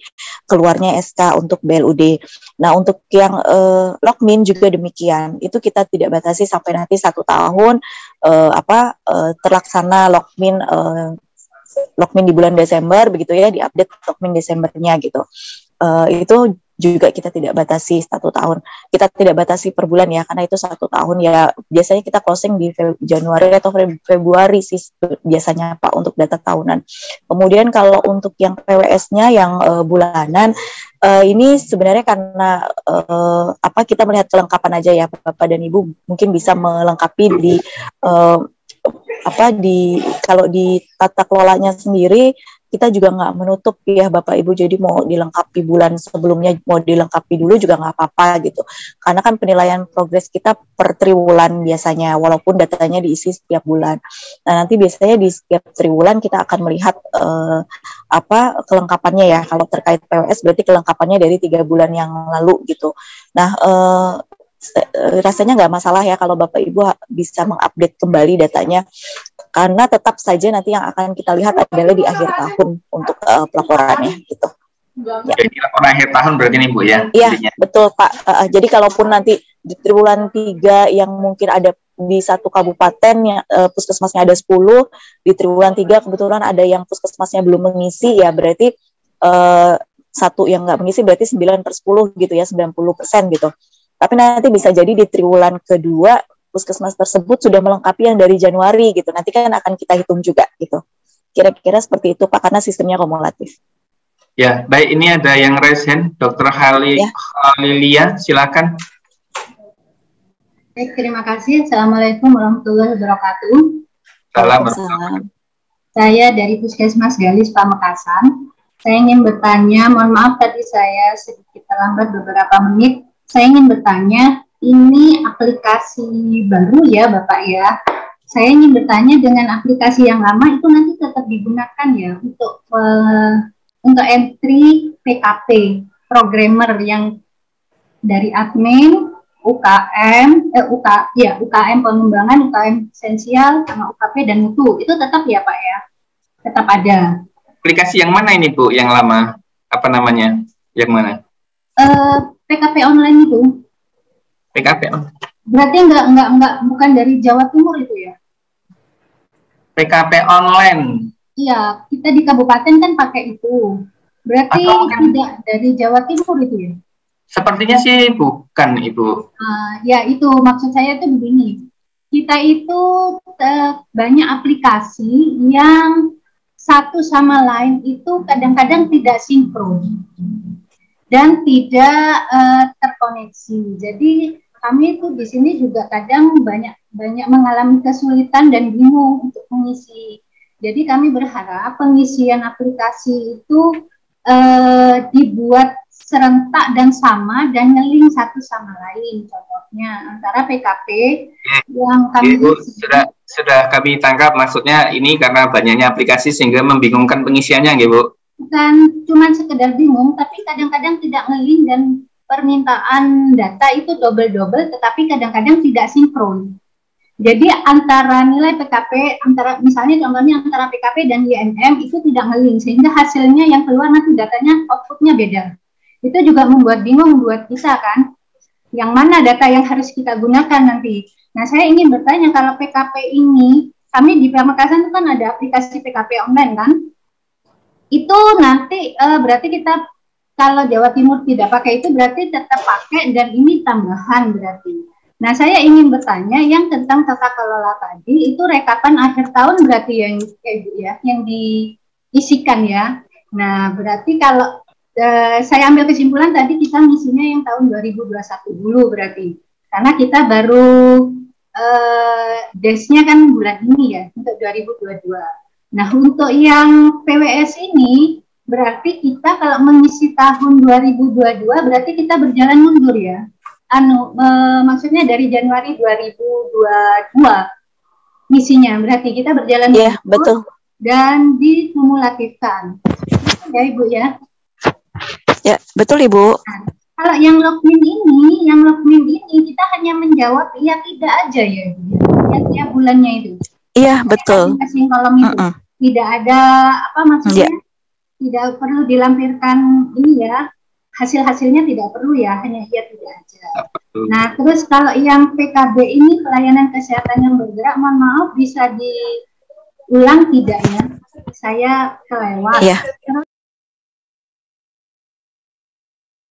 keluarnya SK untuk BLUD. Nah untuk yang Lokmin juga demikian, itu kita tidak batasi sampai nanti 1 tahun terlaksana Lokmin di bulan Desember begitu ya, diupdate Lokmin Desembernya gitu. Itu juga kita tidak batasi 1 tahun. Kita tidak batasi per bulan ya, karena itu 1 tahun ya. Biasanya kita closing di Januari atau Februari sih biasanya Pak untuk data tahunan. Kemudian kalau untuk yang PWS-nya yang bulanan, ini sebenarnya karena kita melihat kelengkapan aja ya Bapak dan Ibu, mungkin bisa melengkapi kalau di tata kelolanya sendiri kita juga nggak menutup ya Bapak Ibu, jadi mau dilengkapi bulan sebelumnya, mau dilengkapi dulu juga nggak apa-apa gitu, karena kan penilaian progres kita per triwulan biasanya, walaupun datanya diisi setiap bulan. Nah nanti biasanya di setiap triwulan kita akan melihat kelengkapannya ya. Kalau terkait PWS berarti kelengkapannya dari 3 bulan yang lalu gitu. Nah rasanya nggak masalah ya kalau Bapak Ibu bisa mengupdate kembali datanya, karena tetap saja nanti yang akan kita lihat adalah di akhir tahun untuk pelaporannya gitu. Ya. Jadi laporan akhir tahun berarti nih Bu ya? Iya betul Pak. Jadi kalaupun nanti di triwulan 3 yang mungkin ada di 1 kabupaten yang puskesmasnya ada 10, di triwulan 3 kebetulan ada yang puskesmasnya belum mengisi ya, berarti 1 yang nggak mengisi berarti 9/10 gitu ya, 90% gitu. Tapi nanti bisa jadi di triwulan kedua puskesmas tersebut sudah melengkapi yang dari Januari gitu. Nanti kan akan kita hitung juga gitu. Kira-kira seperti itu Pak, karena sistemnya kumulatif. Ya, baik, ini ada yang raise hand, Dr. Halilia, silakan. Baik, terima kasih. Assalamualaikum warahmatullahi wabarakatuh. Salam. Saya dari Puskesmas Galis Pamekasan. Saya ingin bertanya, mohon maaf tadi saya sedikit terlambat beberapa menit. Saya ingin bertanya, ini aplikasi baru ya Bapak ya. Saya ingin bertanya, dengan aplikasi yang lama itu nanti tetap digunakan ya untuk entry PKP, programmer yang dari admin, UKM pengembangan, UKM esensial, sama UKP dan mutu. Itu tetap ya Pak ya? Tetap ada. Aplikasi yang mana ini Bu, yang lama? Apa namanya? Yang mana? PKP online itu. PKP. Berarti bukan dari Jawa Timur itu ya? PKP online. Iya, kita di kabupaten kan pakai itu. Berarti tidak dari Jawa Timur itu ya? Sepertinya sih bukan, Ibu. Ya itu maksud saya itu begini. Kita itu banyak aplikasi yang satu sama lain itu kadang-kadang tidak sinkron dan tidak terkoneksi. Jadi kami itu di sini juga kadang banyak mengalami kesulitan dan bingung untuk mengisi. Jadi kami berharap pengisian aplikasi itu dibuat serentak dan sama dan ngeling satu sama lain. Contohnya antara PKP yang kami sudah kami tangkap, maksudnya ini karena banyaknya aplikasi sehingga membingungkan pengisiannya, nggih, Bu? Bukan cuma sekedar bingung, tapi kadang-kadang tidak ngeling dan permintaan data itu double-double, tetapi kadang-kadang tidak sinkron. Jadi antara nilai PKP, misalnya contohnya antara PKP dan INM itu tidak ngeling, sehingga hasilnya yang keluar nanti datanya outputnya beda. Itu juga membuat bingung buat kita kan, yang mana data yang harus kita gunakan nanti. Nah, saya ingin bertanya, kalau PKP ini, kami di Pamekasan itu kan ada aplikasi PKP online kan, itu nanti berarti kita, kalau Jawa Timur tidak pakai itu berarti tetap pakai dan ini tambahan berarti. Nah, saya ingin bertanya yang tentang tata kelola tadi, itu rekapan akhir tahun berarti yang diisikan ya. Nah, berarti kalau saya ambil kesimpulan tadi kita misinya yang tahun 2021 dulu berarti. Karena kita baru DES-nya kan bulan ini ya, untuk 2022. Nah, untuk yang PWS ini, berarti kita kalau mengisi tahun 2022, berarti kita berjalan mundur ya. Maksudnya dari Januari 2022 misinya, berarti kita berjalan mundur betul. Dan dikumulatifkan. Ya, Ibu ya? Ya, betul, Ibu. Nah, kalau yang login ini kita hanya menjawab iya tidak aja ya, ya tiap bulannya itu. Iya, betul. Masing-masing kolom itu. Tidak ada apa maksudnya? Tidak perlu dilampirkan ini ya. Hasil-hasilnya tidak perlu ya, hanya iya tidak aja. Nah, terus kalau yang PKB ini pelayanan kesehatan yang bergerak, mohon maaf bisa diulang tidak ya? Saya kelewat. Iya.